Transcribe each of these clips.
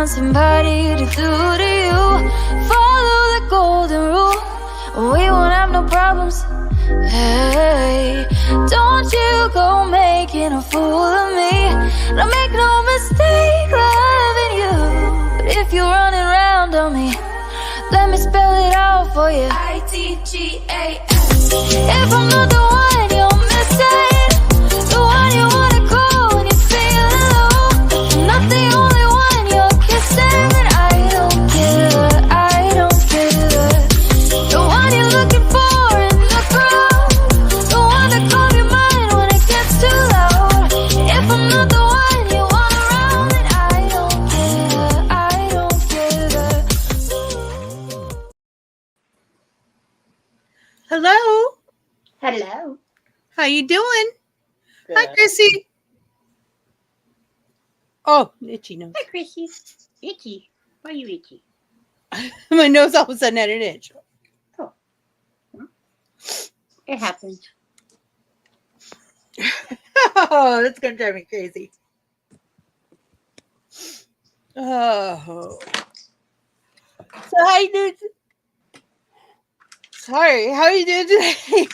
Somebody to do to you. Follow the golden rule. We won't have no problems. Hey, don't you go making a fool of me. Don't make no mistake loving you. But if you're running around on me, let me spell it out for you. ITGAS. If I'm not the one you're missing, the one you wanna call when you're feeling low, if I'm not the only one you're kissing, I don't care, I don't care. The one you're looking for in the crowd, the one that calls your mind when it gets too loud. If I'm not the one you want around, then I don't care, I don't care. Hello. Hello. How you doing? Good. Hi, Chrissy. Oh, itchy nose. Hi, Chrissy. Itchy. Why are you itchy? My nose all of a sudden had an itch. Oh. It happens. Oh, that's gonna drive me crazy. Oh. So how you doing? Sorry, how you doing today?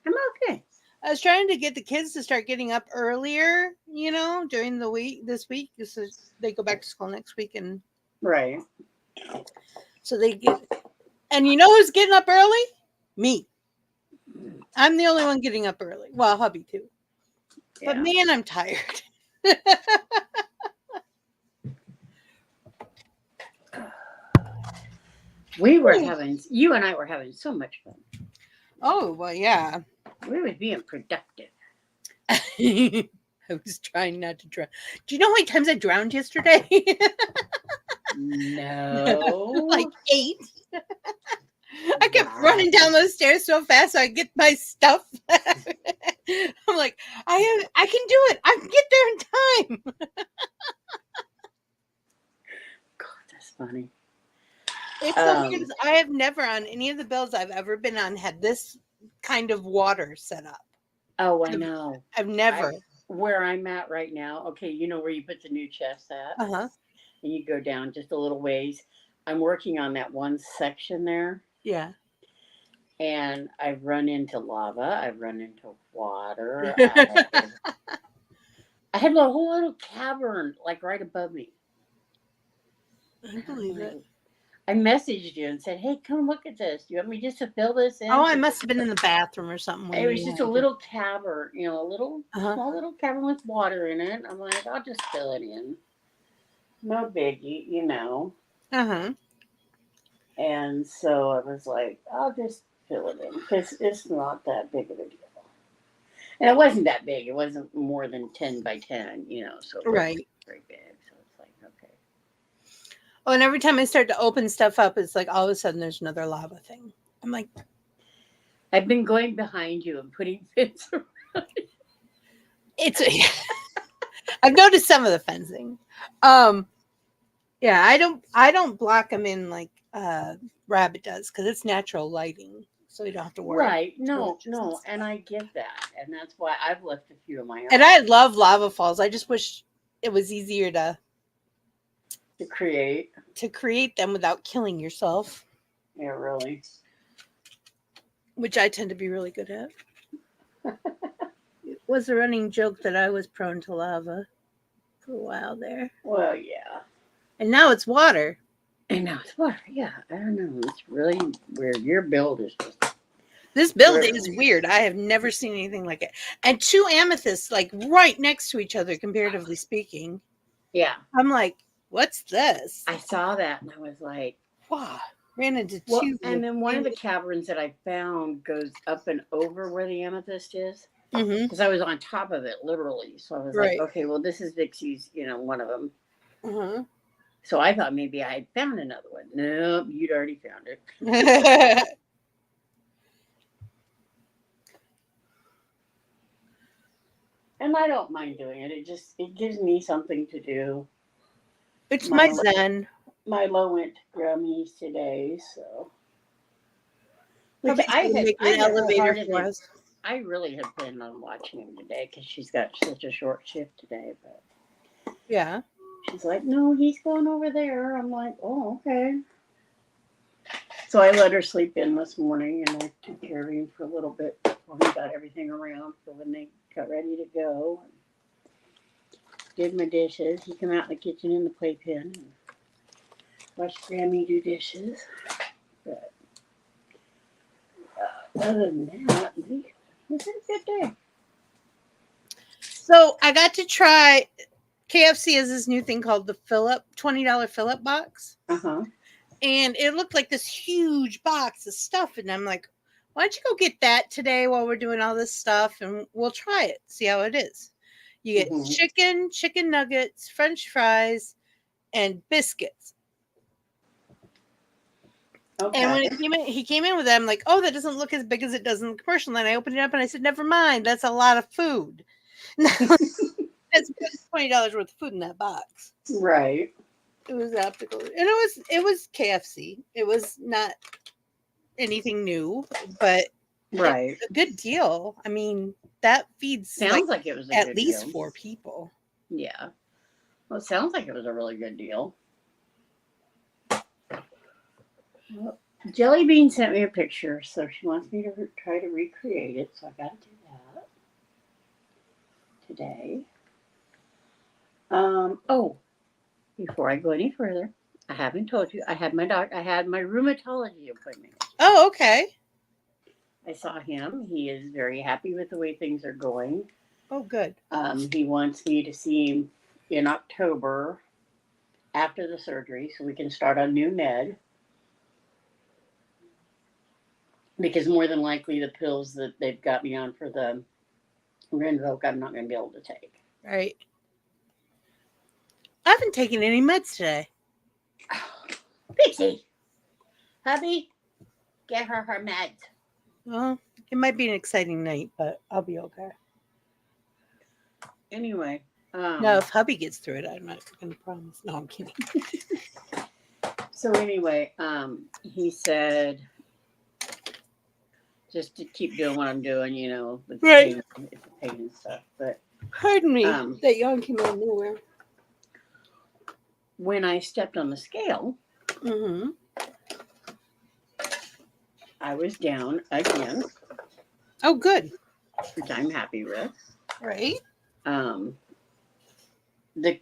I'm okay. I was trying to get the kids to start getting up earlier, during the week. This week, they go back to school next week, and Right. so they get. And you know who's getting up early? Me. I'm the only one getting up early. Well, hubby too. Yeah. But man, I'm tired. You and I were having so much fun. Oh, well, yeah. We were being productive. I was trying not to drown. Do you know how many times I drowned yesterday? No. Like 8. I kept running down those stairs so fast so I get my stuff. I'm like, I can do it. I can get there in time. God, that's funny. It's so weird because I have never on any of the bills I've ever been on had this kind of water set up. Oh, I know. I've never. Where I'm at right now, okay, you know where you put the new chest at? Uh-huh. And you go down just a little ways. I'm working on that one section there. Yeah. And I've run into lava. I've run into water. I had a whole little cavern like right above me. I believe it. I messaged you and said, "Hey, come look at this. Do you want me just to fill this in?" Oh, I must have been in the bathroom or something. It was just a little cavern, a little Uh-huh. small little cavern with water in it. I'm like, I'll just fill it in. No biggie, Uh-huh. And so I was like, I'll just fill it in because it's not that big of a deal. And it wasn't that big. It wasn't more than 10 by 10, so it wasn't very big. So it's like, okay. Oh, and every time I start to open stuff up, it's like all of a sudden there's another lava thing. I'm like, I've been going behind you and putting fence around it. I've noticed some of the fencing. Yeah, I don't block them in like Rabbit does because it's natural lighting, so you don't have to worry. Right? No, and I get that, and that's why I've left a few of my own. And I love lava falls. I just wish it was easier to create them without killing yourself. Yeah, really. Which I tend to be really good at. It was a running joke that I was prone to lava for a while there. Well, yeah. And now it's water. And now it's water. Yeah, I don't know. It's really weird. Your build is just. This build is weird. I have never seen anything like it. And two amethysts, like right next to each other, comparatively speaking. Yeah. I'm like, what's this? I saw that and I was like, wow. Ran into well, two. and then one of the caverns that I found goes up and over where the amethyst is. Because I was on top of it, literally. So I was like, okay, well, this is Vixie's, one of them. So I thought maybe I had found another one. Nope, you'd already found it. And I don't mind doing it. It gives me something to do. It's my zen. Milo went to Grammys today, so. Which I really had planned on watching him today because she's got such a short shift today. But yeah, she's like, no, he's going over there. I'm like, oh, okay. So I let her sleep in this morning, and I took care of him for a little bit before we got everything around for when they got ready to go. Did my dishes. He came out in the kitchen in the playpen and watched Grammy do dishes. But other than that, it was a good day. So I got to try. KFC has this new thing called the $20 fill-up box. And it looked like this huge box of stuff. And I'm like, why don't you go get that today while we're doing all this stuff and we'll try it, see how it is. You get chicken nuggets, French fries, and biscuits. Okay. And when he came in with that, I'm like, oh, that doesn't look as big as it does in the commercial. And I opened it up and I said, never mind, that's a lot of food. It's $20 worth of food in that box. Right. It was optical, and it was KFC. It was not anything new, but right, a good deal. I mean, that feeds sounds like it was at least deal. 4 people. Yeah, well, it sounds like it was a really good deal. Well, Jelly Bean sent me a picture, so she wants me to try to recreate it. So I got to do that today. Oh. Before I go any further, I haven't told you, I had my rheumatology appointment. Oh, okay. I saw him. He is very happy with the way things are going. Oh, good. He wants me to see him in October after the surgery so we can start on new med. Because more than likely the pills that they've got me on for the Rinvoq, I'm not going to be able to take. Right. I haven't taken any meds today. Pixie, hubby, get her meds. Well, it might be an exciting night, but I'll be okay. Anyway. No, if hubby gets through it, I'm not going to promise. No, I'm kidding. So anyway, he said just to keep doing what I'm doing, with right. Pain and stuff. But pardon me, that yawn came out of nowhere. When I stepped on the scale, I was down again. Oh, good. Which I'm happy with. Right. The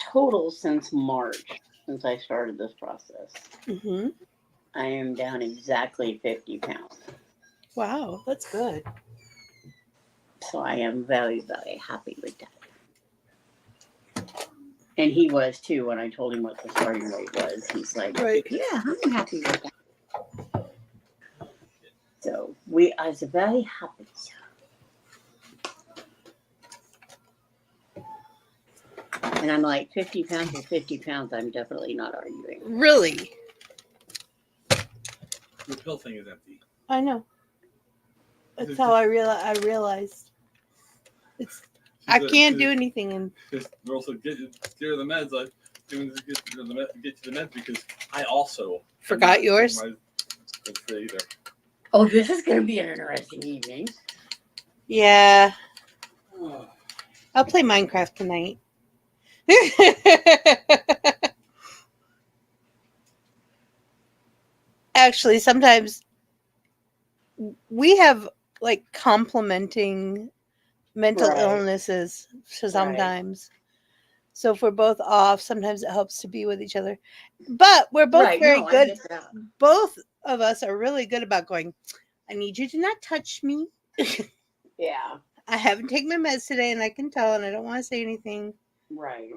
total since March, since I started this process, I am down exactly 50 pounds. Wow, that's good. So I am very, very happy with that. And he was too when I told him what the starting weight was. He's like, right. Yeah, I'm happy with that. So I was very happy. And I'm like, 50 pounds is 50 pounds. I'm definitely not arguing. Really? The pill thing is empty. I know. That's how I realized. I can't do anything. And we're also get you the meds. Like get you the meds because I also forgot yours. Either. Oh, this is going to be an interesting evening. Yeah. I'll play Minecraft tonight. Actually, sometimes we have like complementing mental illnesses sometimes. So if we're both off, sometimes it helps to be with each other. But we're both Right, very no, I good. get that. Both of us are really good about going, I need you to not touch me. Yeah, I haven't taken my meds today and I can tell and I don't want to say anything. right.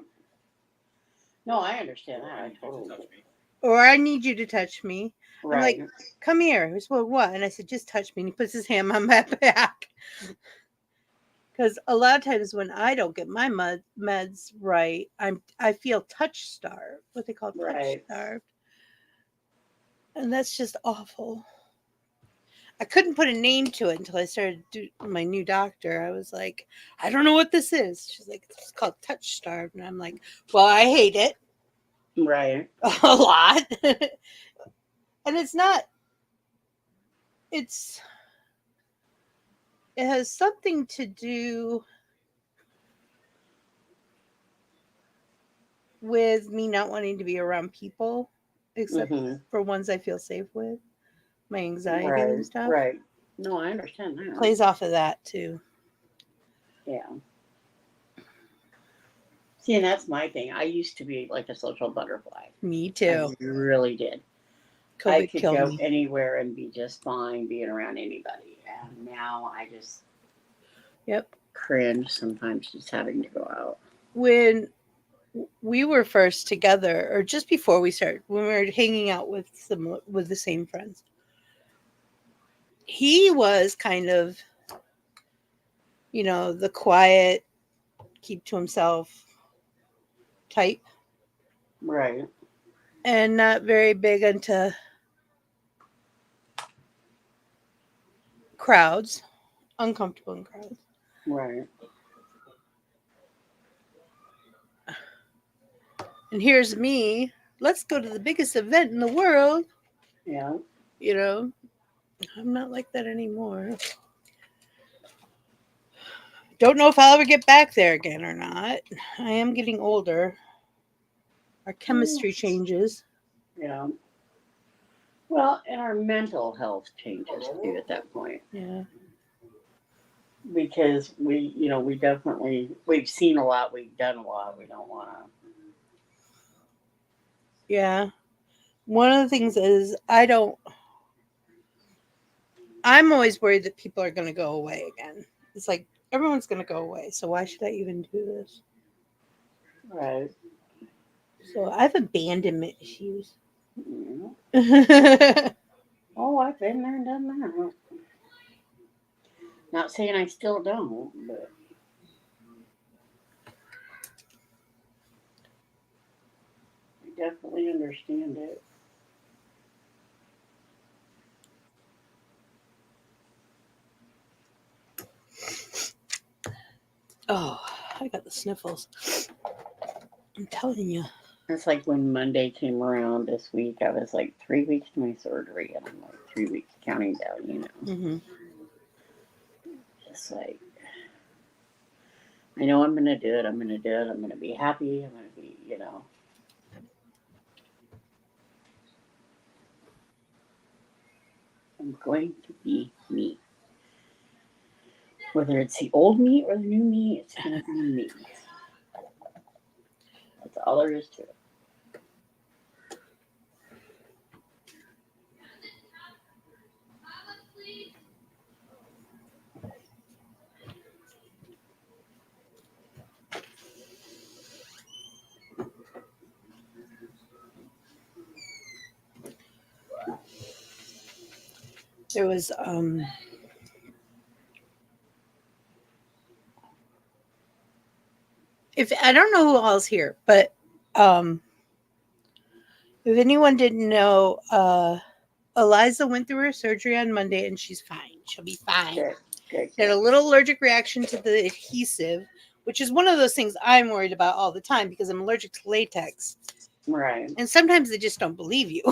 No, I understand that. I You totally touch do. me. Or I need you to touch me. I'm Right. like, come here. He's, well, what? And I said, just touch me. And he puts his hand on my back. Because a lot of times when I don't get my meds right, I feel touch starved. What they call touch Right. starved. And that's just awful. I couldn't put a name to it until I started my new doctor. I was like, I don't know what this is. She's like, it's called touch starved. And I'm like, well, I hate it Right. a lot. And it's not, it has something to do with me not wanting to be around people, except for ones I feel safe with. My anxiety Right. and stuff Right. No, I understand that. plays off of that too. Yeah. See, and that's my thing. I used to be like a social butterfly. Me too. I really did. I COVID could killed go me. anywhere and be just fine being around anybody. And now I just cringe sometimes just having to go out. When we were first together, or just before we started, when we were hanging out with the same friends, he was kind of, the quiet, keep to himself type, Right. and not very big into crowds, uncomfortable in crowds. Right. And here's me. Let's go to the biggest event in the world. Yeah. I'm not like that anymore. Don't know if I'll ever get back there again or not. I am getting older. Our chemistry changes. Yeah. Well, and our mental health changes too at that point. Yeah. Because we've seen a lot, we've done a lot, we don't want to. Yeah. One of the things is I'm always worried that people are going to go away again. It's like, everyone's going to go away. So why should I even do this? Right. So I have abandonment issues. Yeah. Oh, I've been there and done that. Not saying I still don't, but I definitely understand it. Oh, I got the sniffles. I'm telling you. It's like when Monday came around this week, I was like 3 weeks to my surgery, and I'm like 3 weeks counting down, Mm-hmm. Just like, I know I'm going to do it. I'm going to do it. I'm going to be happy. I'm going to be, I'm going to be me. Whether it's the old me or the new me, it's going to be me. That's all there is to it. There was if I don't know who all's here, but if anyone didn't know, Eliza went through her surgery on Monday and she's fine. She'll be fine. Good. She had a little allergic reaction to the adhesive, which is one of those things I'm worried about all the time because I'm allergic to latex. Right. And sometimes they just don't believe you.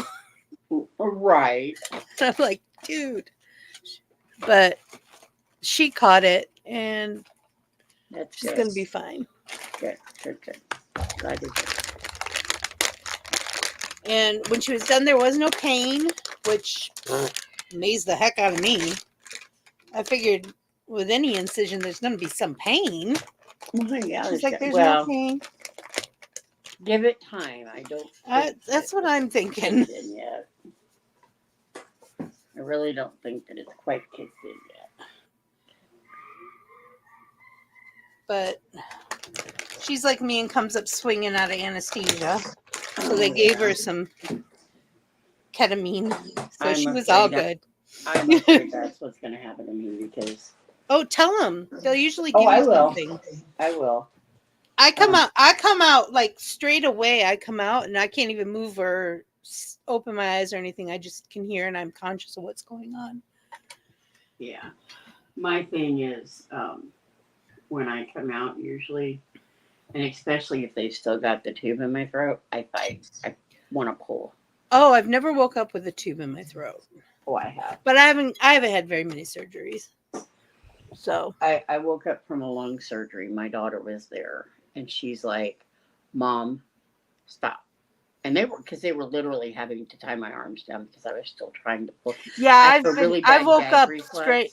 Right. I'm like, dude. But she caught it and she's going to be fine. Good. Glad to hear. And when she was done, there was no pain, which amazed the heck out of me. I figured with any incision, there's going to be some pain. Well, yeah, She's like, there's no pain. Give it time. I don't. That's what I'm thinking. Kicked in yet. I really don't think that it's quite kicked in yet. But she's like me and comes up swinging out of anesthesia. So they gave her some ketamine. So she was all good. I'm afraid that's what's going to happen to me because. Oh, tell them. They'll usually give you something. I will. I come out like straight away. I come out and I can't even move or open my eyes or anything. I just can hear and I'm conscious of what's going on. Yeah. My thing is when I come out usually, and especially if they've still got the tube in my throat, I want to pull. Oh, I've never woke up with a tube in my throat. Oh, I have. But I haven't had very many surgeries. So I woke up from a lung surgery. My daughter was there and she's like, Mom, stop. And they were literally having to tie my arms down because I was still trying to pull. Yeah, I woke up straight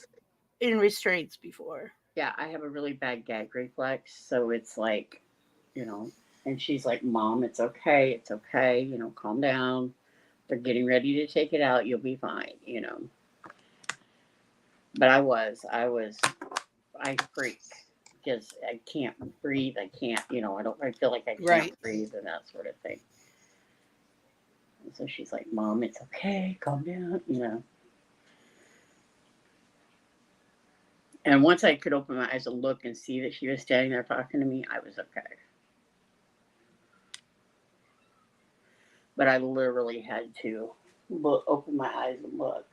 in restraints before. Yeah, I have a really bad gag reflex. So it's like, and she's like, Mom, it's okay. Calm down. They're getting ready to take it out. You'll be fine, But I freak because I can't breathe. I can't, I feel like I can't breathe and that sort of thing. And so she's like, Mom, it's okay. Calm down, And once I could open my eyes and look and see that she was standing there talking to me, I was okay. But I literally had to open my eyes and look.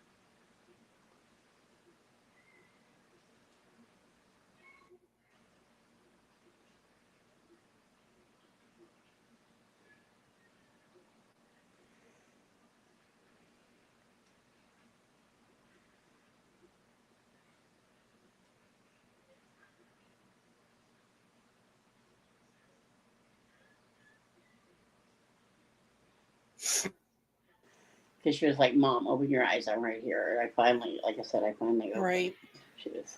Because she was like, Mom, open your eyes. I'm right here. And I finally opened. Right. She was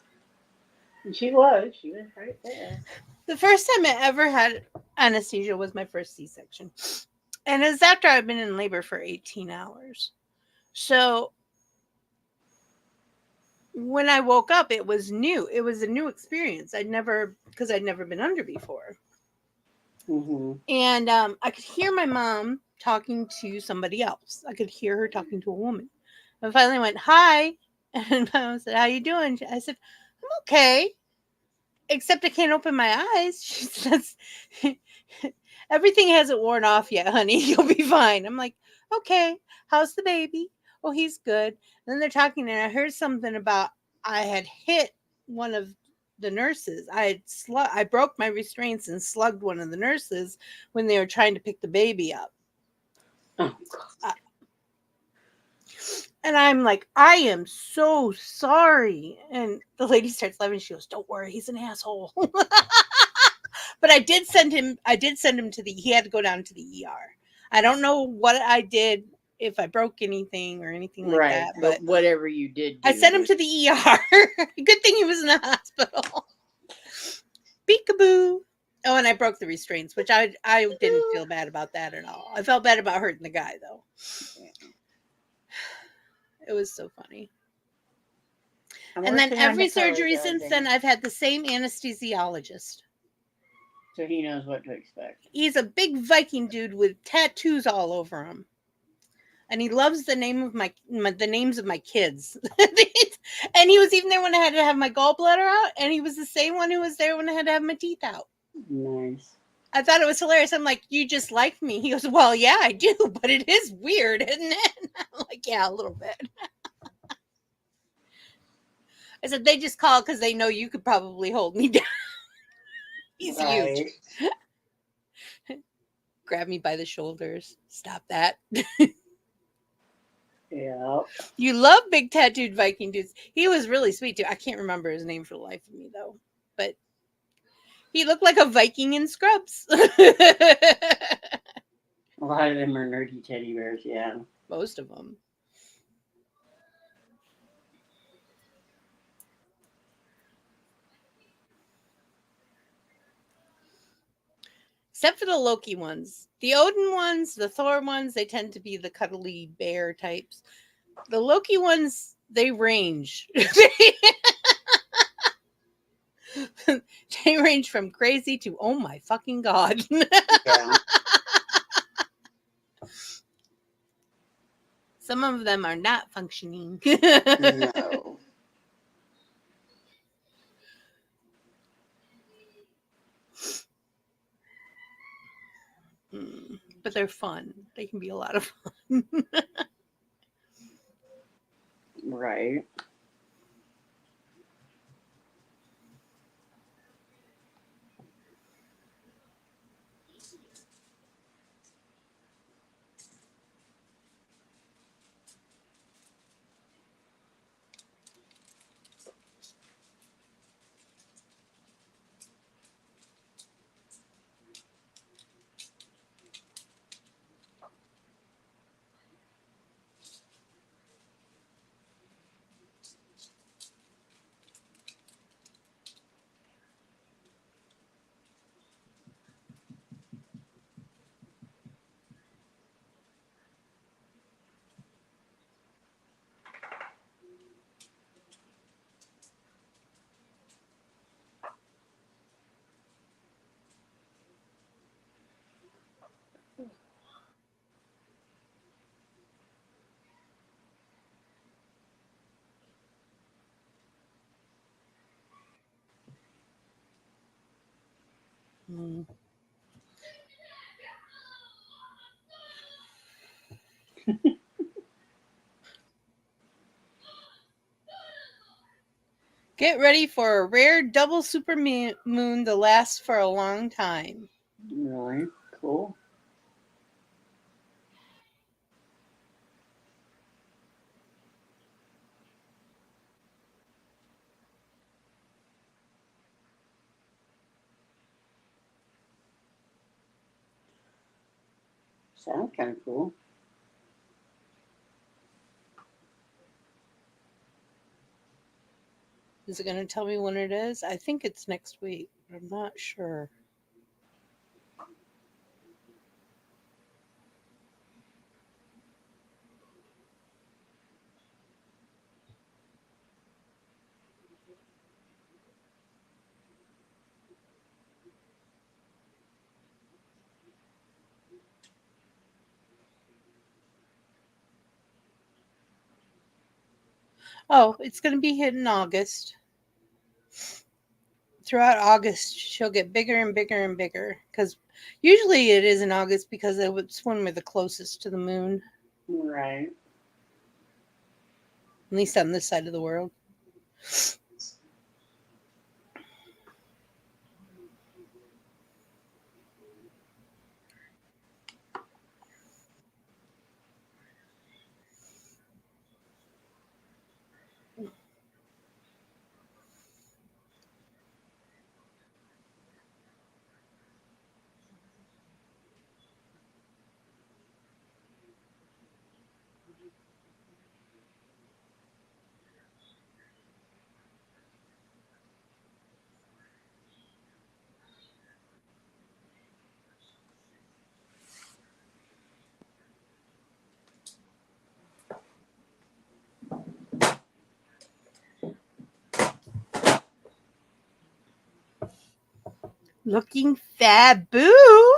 right there. The first time I ever had anesthesia was my first C-section. And it was after I'd been in labor for 18 hours. So when I woke up, it was new. It was a new experience. I'd never been under before. Mm-hmm. And I could hear my mom talking to somebody else. I could hear her talking to a woman. I finally went, hi. And my mom said, how you doing? I said, I'm okay. Except I can't open my eyes. She says, everything hasn't worn off yet, honey. You'll be fine. I'm like, okay. How's the baby? Oh, he's good. And then they're talking and I heard something about I had hit one of the nurses. I broke my restraints and slugged one of the nurses when they were trying to pick the baby up. Oh. And I'm like, I am so sorry. And the lady starts laughing. She goes, don't worry, he's an asshole. But I did send him to he had to go down to the ER. I don't know what I did, if I broke anything or anything like that. But whatever you did I sent him to the ER. Good thing he was in the hospital. Peekaboo. Oh, and I broke the restraints, which I didn't feel bad about that at all. I felt bad about hurting the guy, though. It was so funny. And then every surgery since then, I've had the same anesthesiologist. So he knows what to expect. He's a big Viking dude with tattoos all over him. And he loves the names of my kids. And he was even there when I had to have my gallbladder out. And he was the same one who was there when I had to have my teeth out. Nice. I thought it was hilarious. I'm like, you just like me. He goes, well, yeah, I do. But it is weird, isn't it? I'm like, yeah, a little bit. I said, they just call because they know you could probably hold me down. He's huge. Grab me by the shoulders. Stop that. Yeah. You love big tattooed Viking dudes. He was really sweet too. I can't remember his name for the life of me though. But he looked like a Viking in scrubs. A lot of them are nerdy teddy bears, yeah. Most of them. except for the Loki ones. The Odin ones, the Thor ones, they tend to be the cuddly bear types. The Loki ones, they range. They range from crazy to oh my fucking god. Yeah. Some of them are not functioning. No. But they're fun. They can be a lot of fun. Right. Get ready for a rare double super moon to last for a long time. Really cool. Sounds kind of cool. Is it going to tell me when it is? I think it's next week, but I'm not sure. Oh, it's going to be hit in August. Throughout August, she'll get bigger and bigger and bigger. Because usually it is in August because it's when we're the closest to the moon. Right. At least on this side of the world. Looking fab, boo.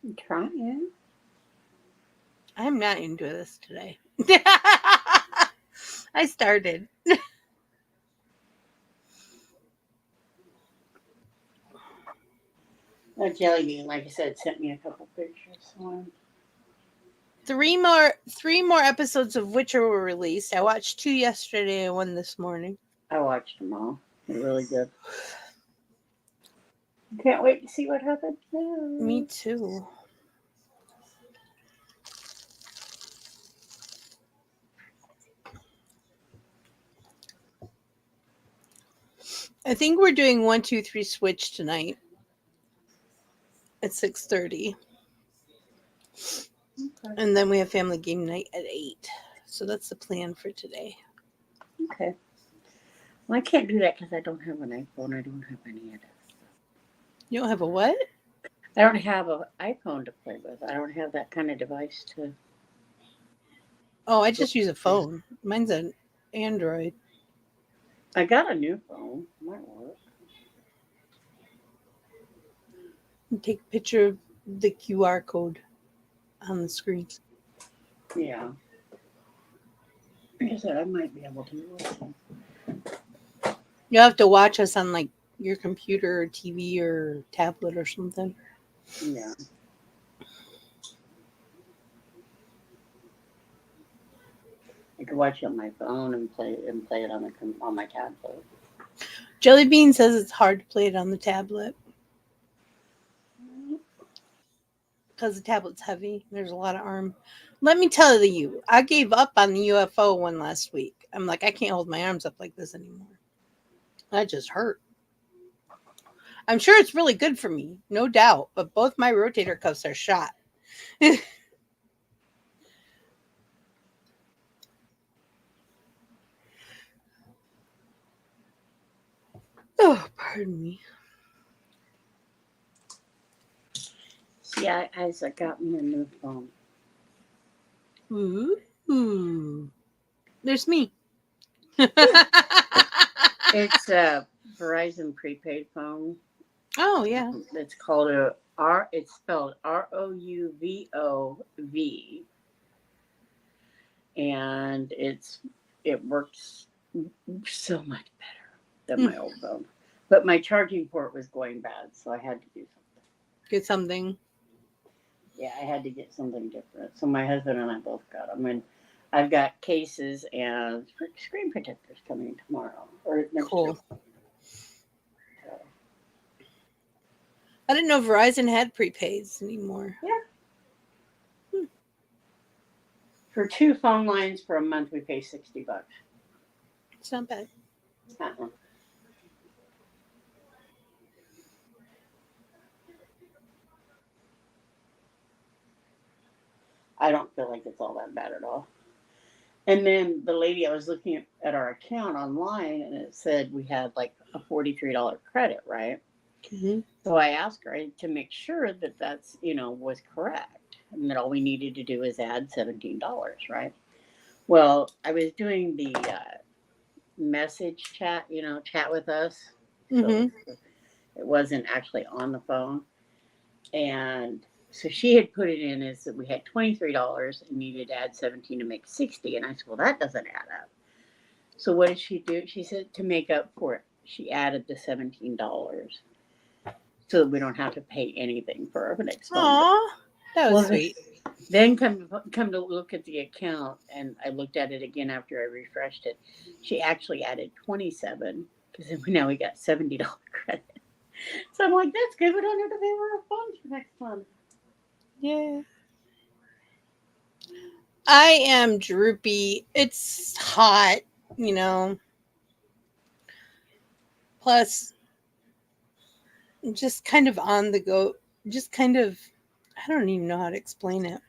I'm trying. I'm not into this today. I started. Jelly Bean, like I said, sent me a couple pictures. So Three more episodes of Witcher were released. I watched 2 yesterday and 1 this morning. I watched them all. They're really good. Can't wait to see what happens now. Me too. I think we're doing 1, 2, 3 switch tonight at 6:30. Okay. And then we have family game night at 8. So that's the plan for today. Okay. Well, I can't do that because I don't have an iPhone. I don't have any of that. You don't have a what? I don't have an iPhone to play with. I don't have that kind of device to. Oh, I just use a phone. Mine's an Android. I got a new phone. Might work. Take a picture of the QR code on the screen. Yeah. Like I said, I might be able to. You'll have to watch us on like your computer or TV or tablet or something. Yeah. I could watch it on my phone and play it on my tablet. Jelly Bean says it's hard to play it on the tablet because the tablet's heavy. There's a lot of arm. Let me tell you, I gave up on the UFO one last week. I'm like, I can't hold my arms up like this anymore. That just hurt. I'm sure it's really good for me, no doubt, but both my rotator cuffs are shot. Oh, pardon me. Yeah, Isaac got me a new phone. Ooh. There's me. It's a Verizon prepaid phone. Oh, yeah. It's called it's spelled ROUVOV. And it works so much better than my old phone. But my charging port was going bad, so I had to do something. Get something. Yeah, I had to get something different. So my husband and I both got them. And I've got cases and screen protectors coming tomorrow. Or next Cool. week. So, I didn't know Verizon had prepaids anymore. yeah. For 2 phone lines for a month, we pay $60. It's not bad. Uh-uh. I don't feel like it's all that bad at all. And then the lady, I was looking at our account online, and it said we had like a $43 credit, right? Mm-hmm. So I asked her to make sure that that's, was correct. And that all we needed to do is add $17, right? Well, I was doing the message chat, chat with us. Mm-hmm. So it wasn't actually on the phone. And so she had put it in as that we had $23 and needed to add 17 to make 60. And I said, well, that doesn't add up. So what did she do? She said to make up for it, she added the $17 so that we don't have to pay anything for our next month. Aw, that was sweet. Then come to look at the account, and I looked at it again after I refreshed it. She actually added 27 because now we got $70 credit. So I'm like, that's good. We don't have to pay for our phones for next month. Yeah. I am droopy. It's hot, Plus, just kind of on the go. Just kind of, I don't even know how to explain it.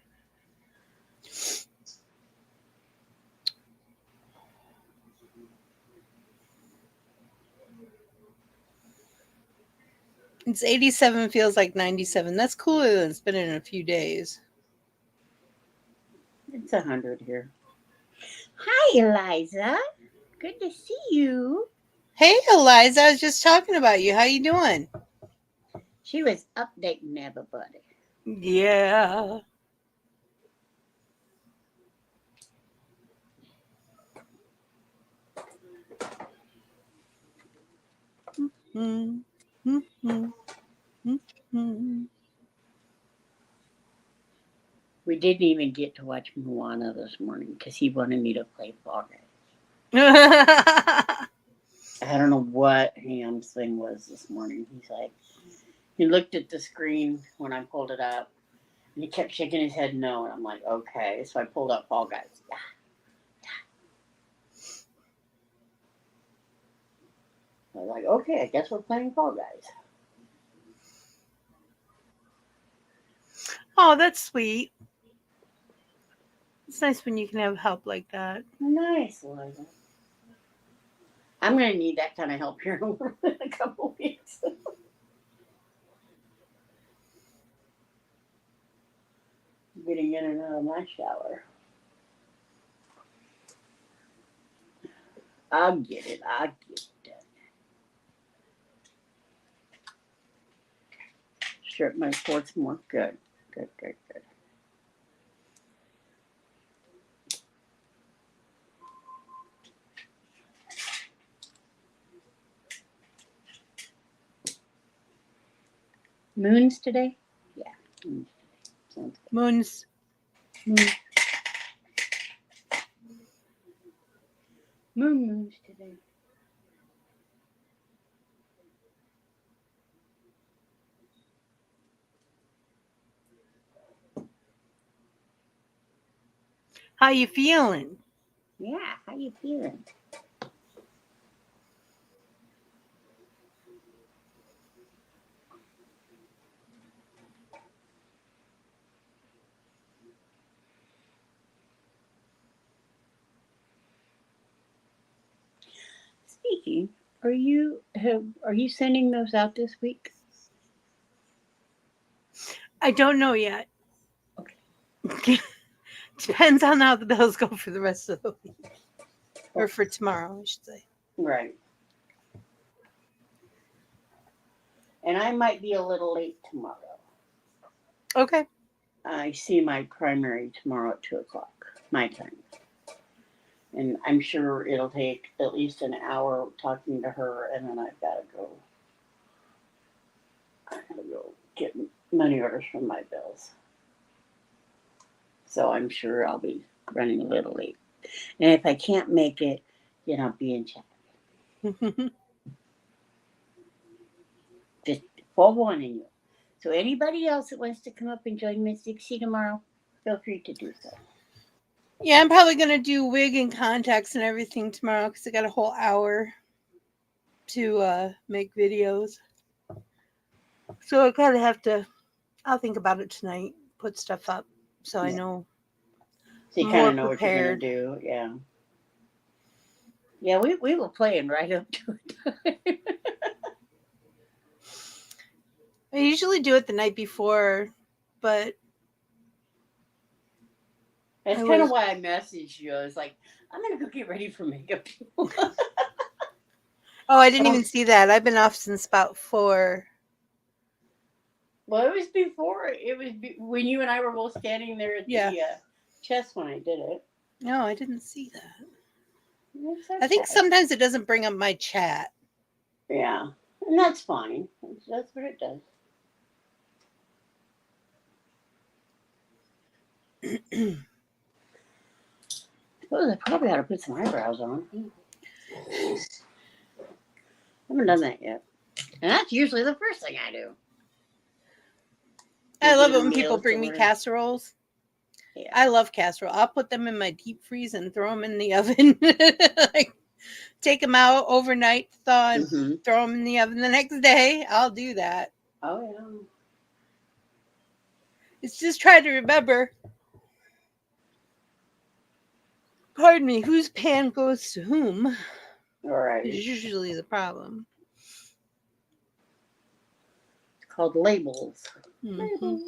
It's 87 feels like 97. That's cooler than it's been in a few days. It's 100 here. Hi, Eliza. Good to see you. Hey, Eliza, I was just talking about you. How you doing? She was updating everybody. Yeah. Mm-hmm. Mm-hmm. Mm-hmm. We didn't even get to watch Moana this morning because he wanted me to play Fall Guys. I don't know what Ham's thing was this morning. He's like, he looked at the screen when I pulled it up, and he kept shaking his head no. And I'm like, okay. So I pulled up Fall Guys. Yeah. I was like, okay, I guess we're playing Fall Guys. Oh, that's sweet. It's nice when you can have help like that. Nice, Eliza. I'm going to need that kind of help here in a couple weeks. getting in and out of my shower. I'll get it done. Strip my ports more. Good. Moons today? Yeah. Moons today. Sounds good. Moons. Moons today. How you feeling? Yeah, how you feeling? Speaking, are you sending those out this week? I don't know yet. Okay. Depends on how the bills go for the rest of the week. Or for tomorrow, I should say. Right. And I might be a little late tomorrow. Okay. I see my primary tomorrow at 2:00, my time. And I'm sure it'll take at least an hour talking to her, and then I've got to go. I gotta go get money orders from my bills. So I'm sure I'll be running a little late. And if I can't make it, then I'll be in chat. Just forewarning you. So anybody else that wants to come up and join Miss Dixie tomorrow, feel free to do so. Yeah, I'm probably going to do wig and contacts and everything tomorrow because I got a whole hour to make videos. So I kind of have to, I'll think about it tonight, put stuff up so I know. So you kind of know what you're going to do. Yeah. Yeah, we were playing right up to it. I usually do it the night before, but that's kind of why I messaged you. I was like, I'm going to go get ready for makeup. Oh, I didn't even see that. I've been off since about 4. Well, it was before. It was when you and I were both standing there at the chest when I did it. No, I didn't see that. Okay. I think sometimes it doesn't bring up my chat. Yeah, and that's fine. That's what it does. I suppose I probably ought to put some eyebrows on. I haven't done that yet. And that's usually the first thing I do. I love it when people bring me casseroles. Yeah. I love casserole. I'll put them in my deep freeze and throw them in the oven. Like, take them out overnight, thaw, and throw them in the oven the next day. I'll do that. Oh, yeah. It's just try to remember. Pardon me, whose pan goes to whom? All right. Is usually the problem. It's called labels. Mm-hmm. Labels.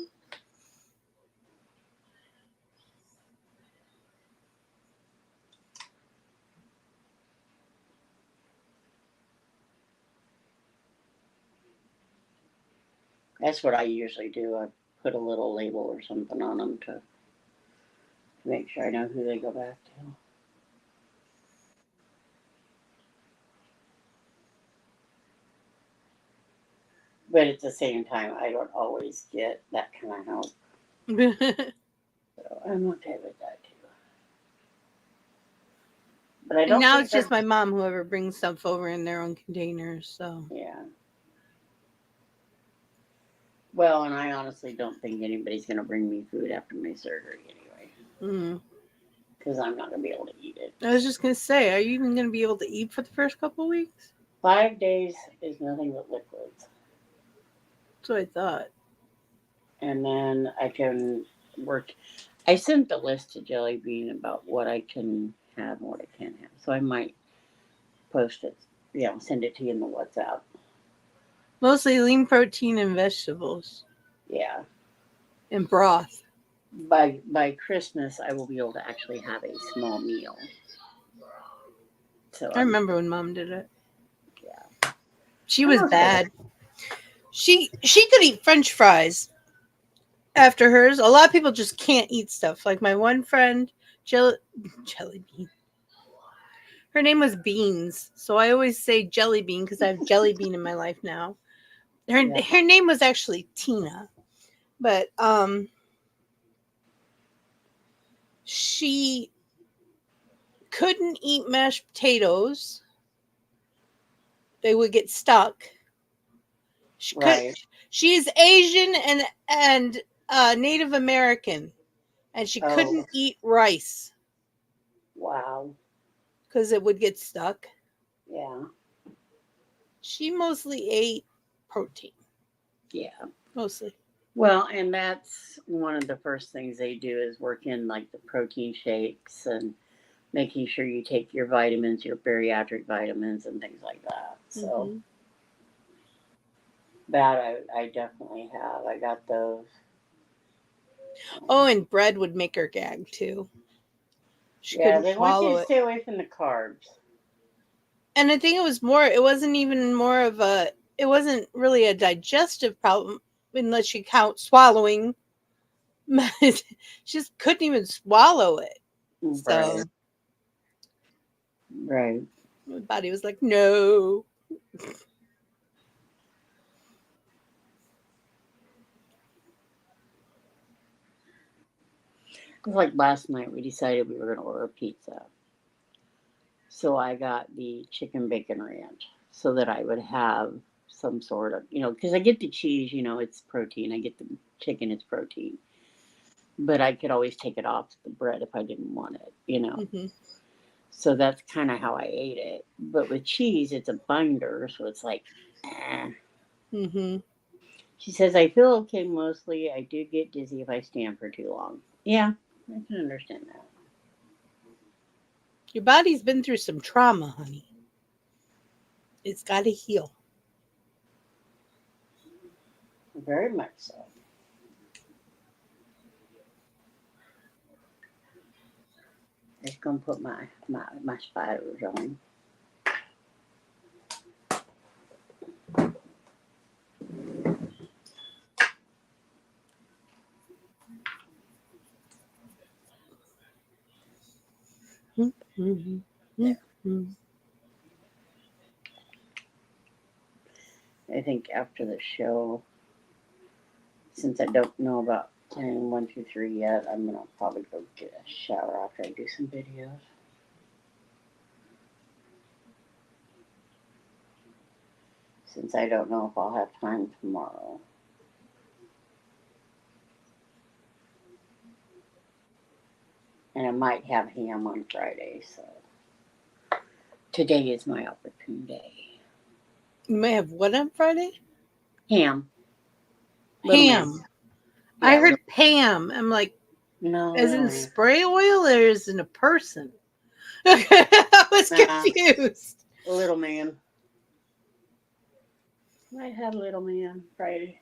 That's what I usually do. I put a little label or something on them to make sure I know who they go back to. But at the same time, I don't always get that kind of help. So I'm okay with that too. But I don't. And now it's just my mom, whoever brings stuff over in their own containers. So yeah. Well, and I honestly don't think anybody's going to bring me food after my surgery anyway. Because I'm not going to be able to eat it. I was just going to say, are you even going to be able to eat for the first couple of weeks? 5 days is nothing but liquids. That's what I thought. And then I can work. I sent the list to Jelly Bean about what I can have and what I can't have. So I might post it, send it to you in the WhatsApp. Mostly lean protein and vegetables. Yeah. And broth. by Christmas, I will be able to actually have a small meal. So I remember when Mom did it. Yeah. She was bad. She could eat French fries after hers. A lot of people just can't eat stuff. Like my one friend, Jelly Bean. Her name was Beans, so I always say Jelly Bean because I have Jelly Bean in my life now. Her name was actually Tina, but she couldn't eat mashed potatoes. They would get stuck. She's Asian and Native American, and she couldn't eat rice. Wow. Because it would get stuck. Yeah. She mostly ate protein. Yeah. Mostly. Well, and that's one of the first things they do is work in like the protein shakes and making sure you take your vitamins, your bariatric vitamins and things like that. So that I definitely have. I got those. Oh, and bread would make her gag too. She couldn't they want you swallow to it. stay away from the carbs. And I think it wasn't even more of it wasn't really a digestive problem unless you count swallowing. She just couldn't even swallow it. So Right. my body was like, no. Like last night, we decided we were going to order pizza. So I got the chicken bacon ranch so that I would have some sort of, because I get the cheese, it's protein. I get the chicken, it's protein. But I could always take it off the bread if I didn't want it. So that's kind of how I ate it. But with cheese, it's a binder, so it's like, eh. She says, I feel okay mostly. I do get dizzy if I stand for too long. Yeah, I can understand that. Your body's been through some trauma, honey. It's got to heal. Very much so. Just gonna put my spiders on. I think after the show, since I don't know about planning 1, 2, 3 yet, I'm gonna probably go get a shower after I do some videos. Since I don't know if I'll have time tomorrow. And I might have ham on Friday, so today is my opportune day. You may have what on Friday? Ham. Ham. Yeah, I heard Pam. I'm like, no. As in spray oil or as in a person? I was confused. Little man. Might have little man Friday.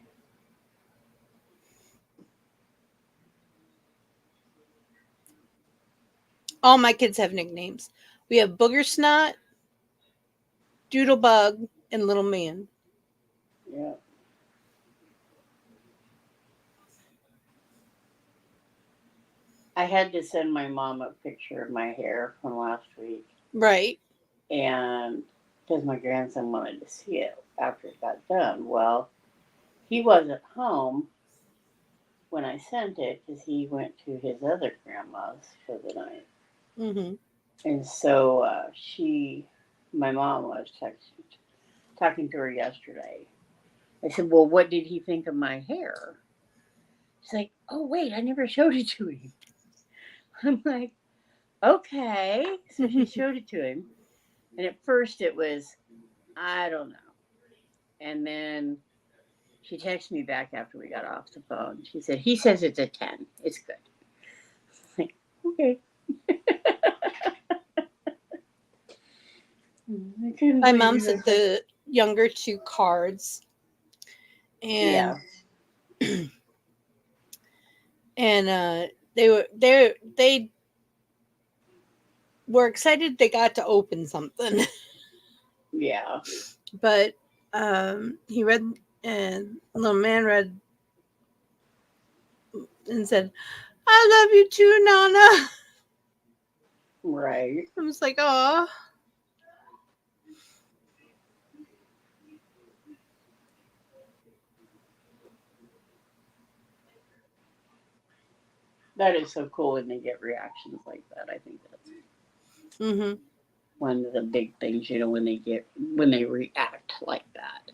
All my kids have nicknames. We have Booger Snot, Doodlebug, and Little Man. Yeah. I had to send my mom a picture of my hair from last week. Right. And because my grandson wanted to see it after it got done. Well, he wasn't home when I sent it because he went to his other grandma's for the night. And so my mom was talking to her yesterday. I said, well, what did he think of my hair? She's like, oh, wait, I never showed it to him. I'm like, okay. So she showed it to him. And at first it was, I don't know. And then she texted me back after we got off the phone. She said, he says it's a 10. It's good. I'm like, okay. My mom sent the younger 2 cards. And and they were excited they got to open something. Yeah. But he read, and little man read and said, "I love you too, Nana." Right. I was like, "Oh." That is so cool when they get reactions like that. I think that's one of the big things, when they react like that.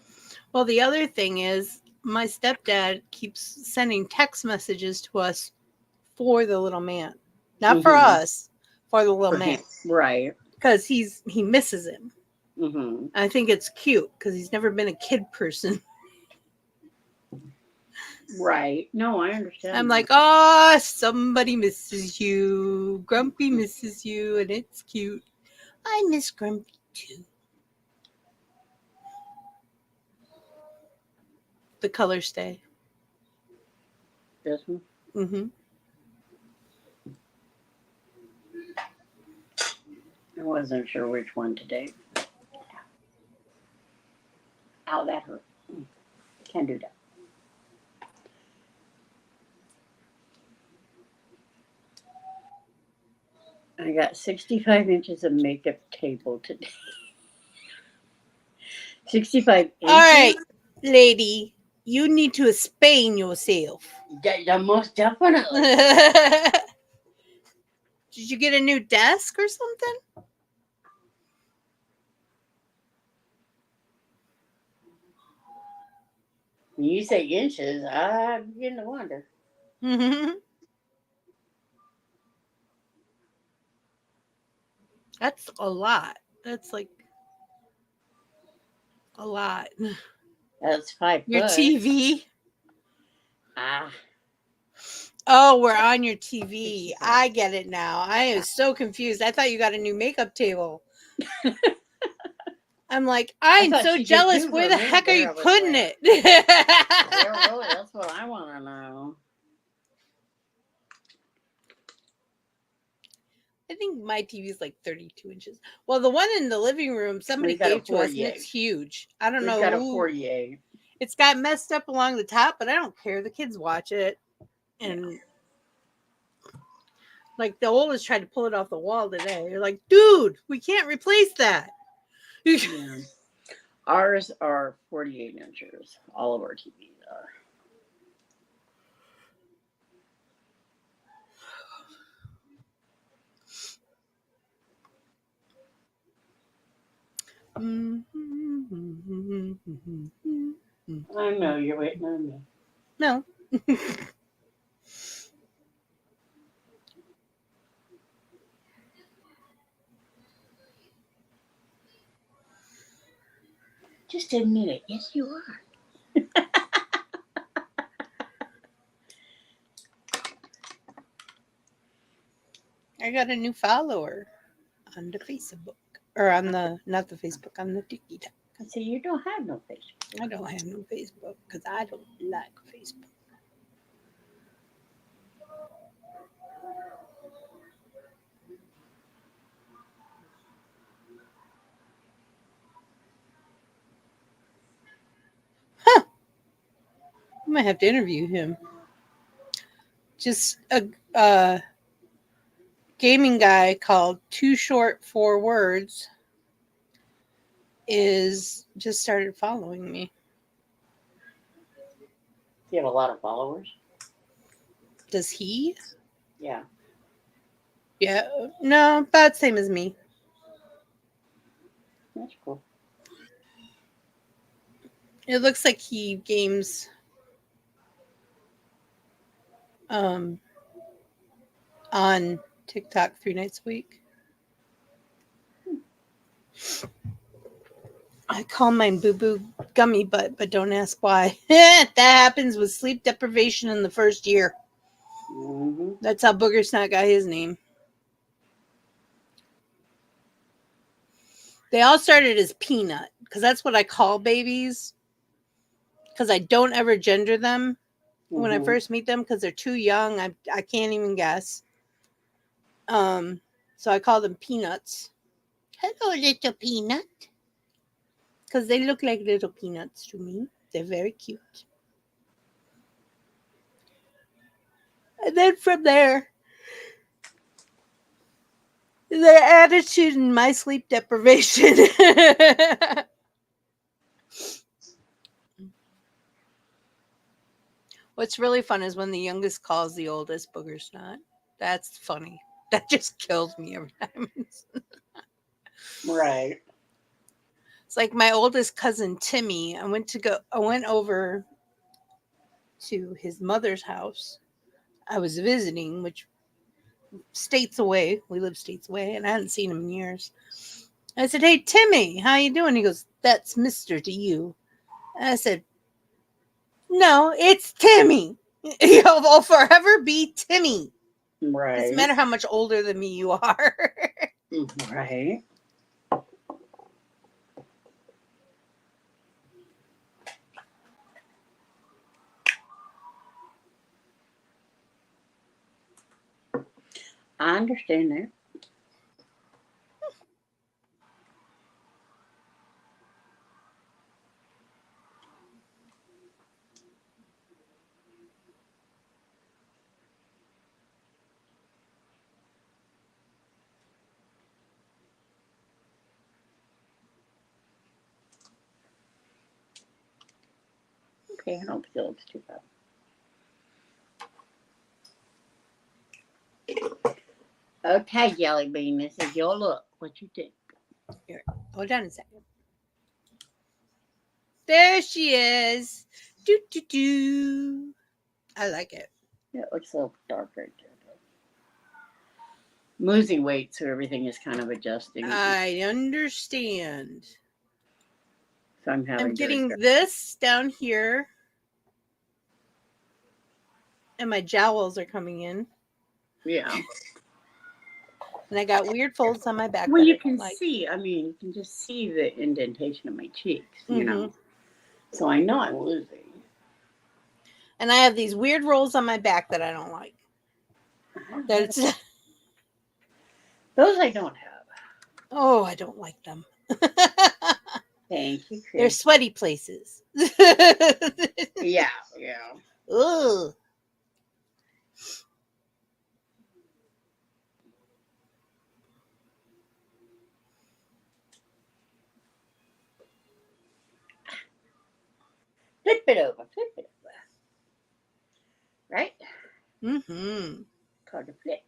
Well, the other thing is, my stepdad keeps sending text messages to us for the little man, not for us, for the little man, Right. because he misses him. Mm-hmm. I think it's cute because he's never been a kid person. Right. No, I understand. I'm like, oh, somebody misses you. Grumpy misses you, and it's cute. I miss Grumpy too. The colors stay. This one? Mm-hmm. I wasn't sure which one today. Ow, that hurt. Can't do that. I got 65 inches of makeup table today. 65 inches? All right, lady. You need to explain yourself. Yeah, most definitely. Did you get a new desk or something? When you say inches, I'm beginning to wonder. That's a lot. That's like a lot. That's 5 Your foot. TV. Ah. Oh, we're on your TV. I get it now. I am so confused. I thought you got a new makeup table. I'm like, I'm so jealous. Where the heck are you putting it? Yeah, really, that's what I want to know. I think my TV is like 32 inches. Well, the one in the living room, somebody gave to us, and it's huge. I don't know. We've got a 48. It's got messed up along the top, but I don't care. The kids watch it. And like the oldest tried to pull it off the wall today. You're like, dude, we can't replace that. Yeah. Ours are 48 inches. All of our TVs are. I know you're waiting on me. No. Just admit it. Yes, you are. I got a new follower on the Facebook. Or on the, not the Facebook, on the TikTok. See, you don't have no Facebook. I don't have no Facebook because I don't like Facebook. Huh. I might have to interview him. Just a gaming guy called Too Short for Words is just started following me. You have a lot of followers? Does he? Yeah. Yeah. No, about the same as me. That's cool. It looks like he games on TikTok 3 nights a week. I call mine Boo Boo Gummy Butt, but don't ask why. That happens with sleep deprivation in the first year. Mm-hmm. That's how Booger Snot got his name. They all started as Peanut, because that's what I call babies. Because I don't ever gender them. when I first meet them because they're too young. I can't even guess. So I call them peanuts. Hello, little peanut. Because they look like little peanuts to me. They're very cute. And then from there, their attitude and my sleep deprivation. What's really fun is when the youngest calls the oldest booger snot. That's funny. That just kills me every time. Right. It's like my oldest cousin Timmy. I went over to his mother's house. I was visiting, which states away. We live states away, and I hadn't seen him in years. I said, "Hey Timmy, how you doing?" He goes, "That's Mister to you." And I said, "No, it's Timmy. I'll forever be Timmy. Right. Doesn't matter how much older than me you are." Right. I understand that. Okay, I don't feel it's too bad. Okay, Jelly Bean, this is your look. What you think? Here, hold on a second. There she is. Do do do. I like it. Yeah, it looks a little dark right there. I'm losing weight, so everything is kind of adjusting. I understand. So I'm getting this down here. And my jowls are coming in. Yeah. And I got weird folds on my back. Well, you can see. I mean, you can just see the indentation of my cheeks, you know. So I know I'm losing. And I have these weird rolls on my back that I don't like. Those I don't have. Oh, I don't like them. Thank you, Chris. They're sweaty places. Yeah. Ugh. Flip it over. Right? Mm-hmm. Called a flip.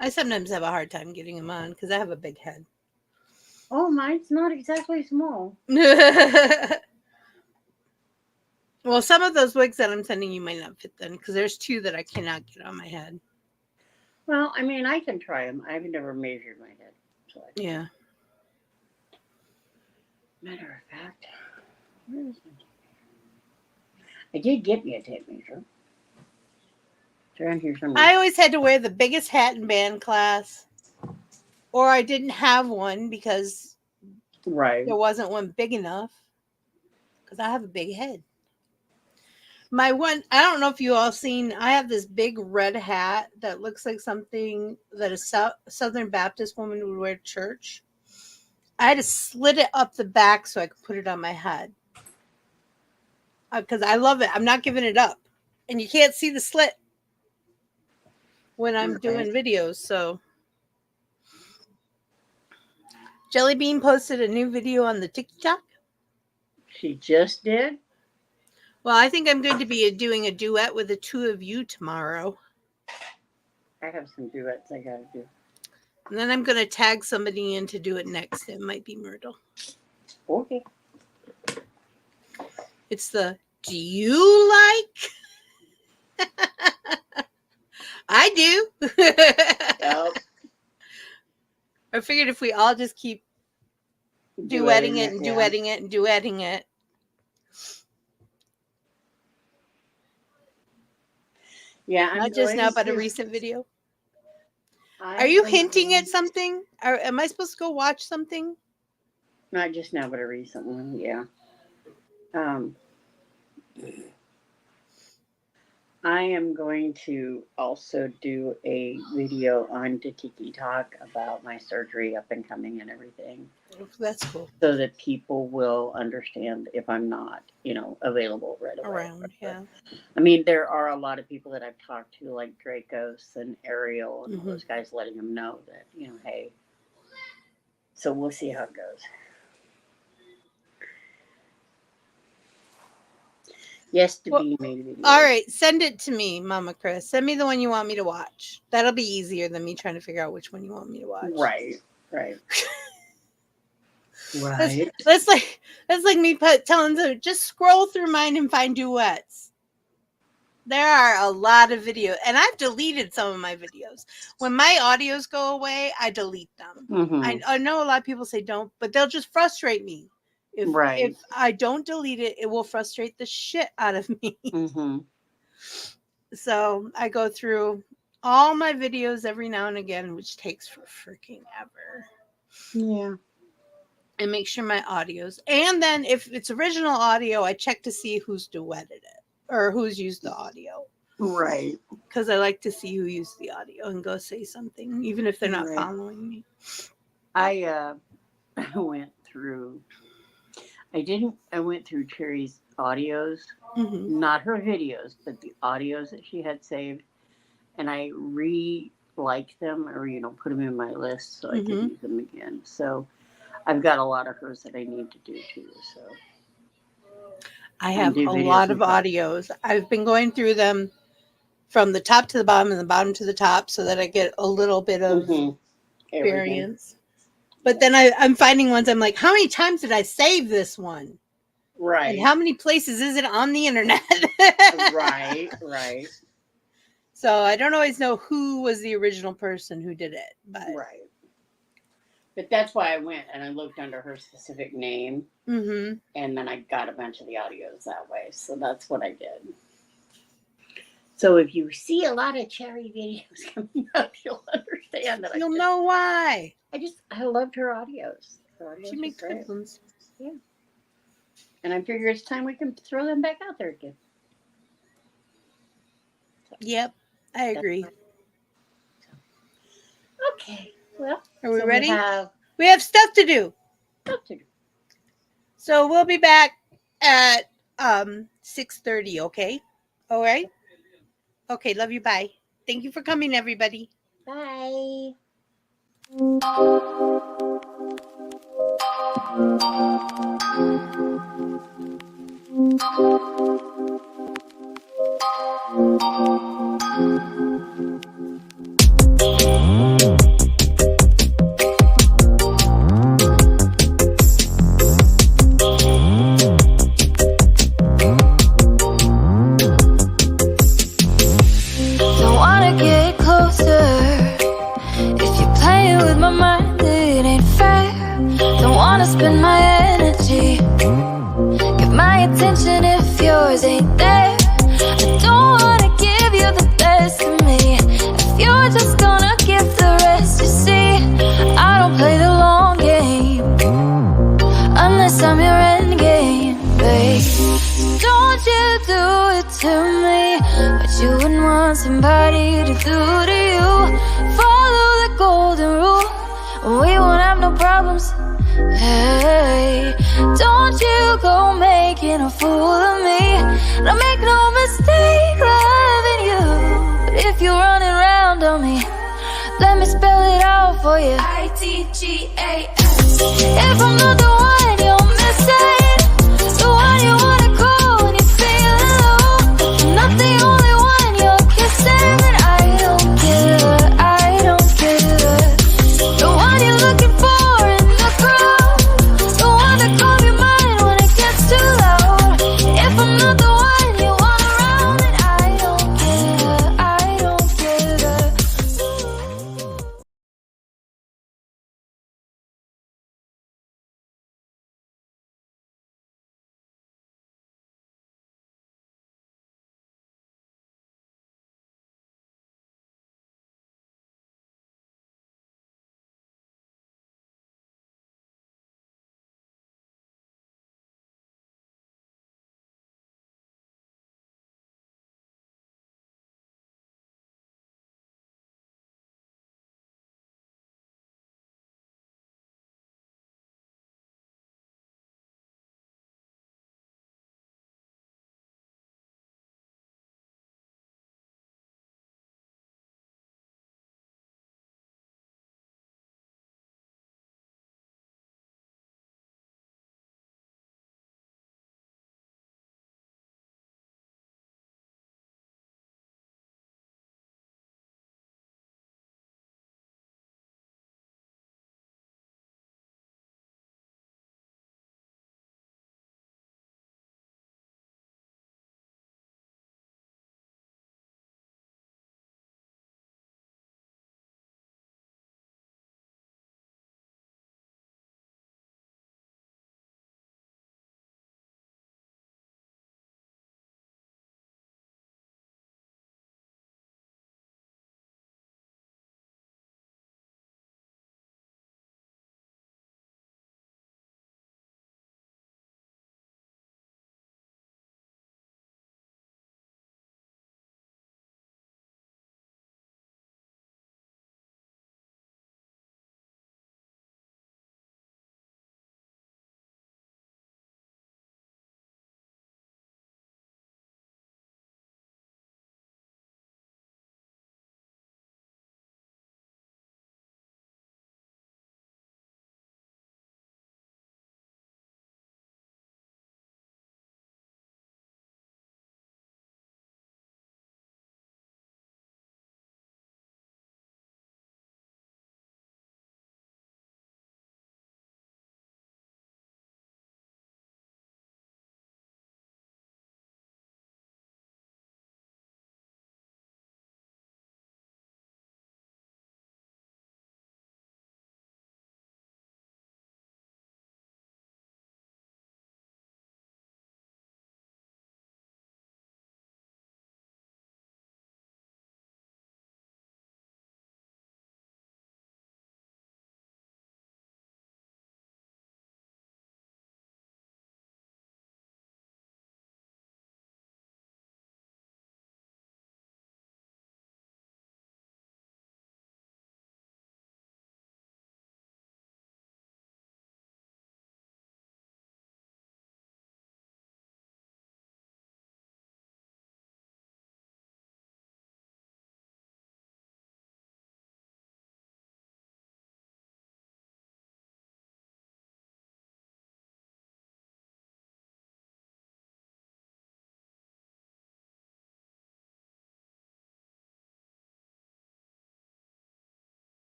I sometimes have a hard time getting them on because I have a big head. Oh, mine's not exactly small. Well, some of those wigs that I'm sending you might not fit then because there's two that I cannot get on my head. Well, I mean, I can try them. I've never measured my head. So yeah. Matter of fact, where is my tape measure? I did get me a tape measure. It's around here somewhere. I always had to wear the biggest hat in band class, or I didn't have one because there wasn't one big enough because I have a big head. My one, I don't know if you all seen, I have this big red hat that looks like something that a Southern Baptist woman would wear to church. I had to slit it up the back so I could put it on my head. Because I love it. I'm not giving it up. And you can't see the slit when I'm doing videos. So Jelly Bean posted a new video on the TikTok. She just did? Well, I think I'm going to be doing a duet with the two of you tomorrow. I have some duets I gotta do. And then I'm going to tag somebody in to do it next. It might be Myrtle. Okay. It's the, do you like? I do. Yep. I figured if we all just keep duetting it and duetting it and duetting it. Yeah, Not just now, but a recent video. Are you hinting at something? Am I supposed to go watch something? Not just now, but a recent one, yeah. I am going to also do a video on Tiki Talk about my surgery up and coming and everything. That's cool. So that people will understand if I'm not, available right away. Around, yeah. I mean, there are a lot of people that I've talked to, like Dracos and Ariel and all those guys, letting them know that, hey. So we'll see how it goes. Yes, to be made a video. All right, send it to me, Mama Chris. Send me the one you want me to watch. That'll be easier than me trying to figure out which one you want me to watch. Right. Right. That's like me telling them just scroll through mine and find duets. There are a lot of videos, and I've deleted some of my videos. When my audios go away, I delete them. Mm-hmm. I know a lot of people say don't, but they'll just frustrate me. If I don't delete it, it will frustrate the shit out of me. Mm-hmm. So I go through all my videos every now and again, which takes for freaking ever. Yeah. And make sure my audios. And then if it's original audio, I check to see who's duetted it or who's used the audio. Right. Because I like to see who used the audio and go say something, even if they're not following me. I went through Cherry's audios, not her videos, but the audios that she had saved. And I re-liked them or, put them in my list so I could use them again. So I've got a lot of hers that I need to do too. So I have a lot of audios. I've been going through them from the top to the bottom and the bottom to the top so that I get a little bit of variance. But then I'm finding ones I'm like, how many times did I save this one? Right. And how many places is it on the internet? Right. So I don't always know who was the original person who did it. But right. But that's why I went and I looked under her specific name. And then I got a bunch of the audios that way. So that's what I did. So if you see a lot of Cherry videos coming up, you'll understand that. You'll know why. I loved her audios. She makes good ones. Yeah. And I figure it's time we can throw them back out there again. So, yep, I agree. Okay. Well, are we ready? We have stuff to do. So we'll be back at 6:30, okay? All right? Okay, love you. Bye. Thank you for coming, everybody. Bye. Spend my energy, give my attention if yours ain't there. I don't wanna give you the best of me if you're just gonna give the rest. You see, I don't play the long game unless I'm your end game, babe. Don't you do it to me what you wouldn't want somebody to do to you. Follow the golden rule, we won't have no problems. Hey, don't you go making a fool of me. Don't make no mistake loving you. But if you're running around on me, let me spell it out for you. ITGAS. If I'm not the one you're missing,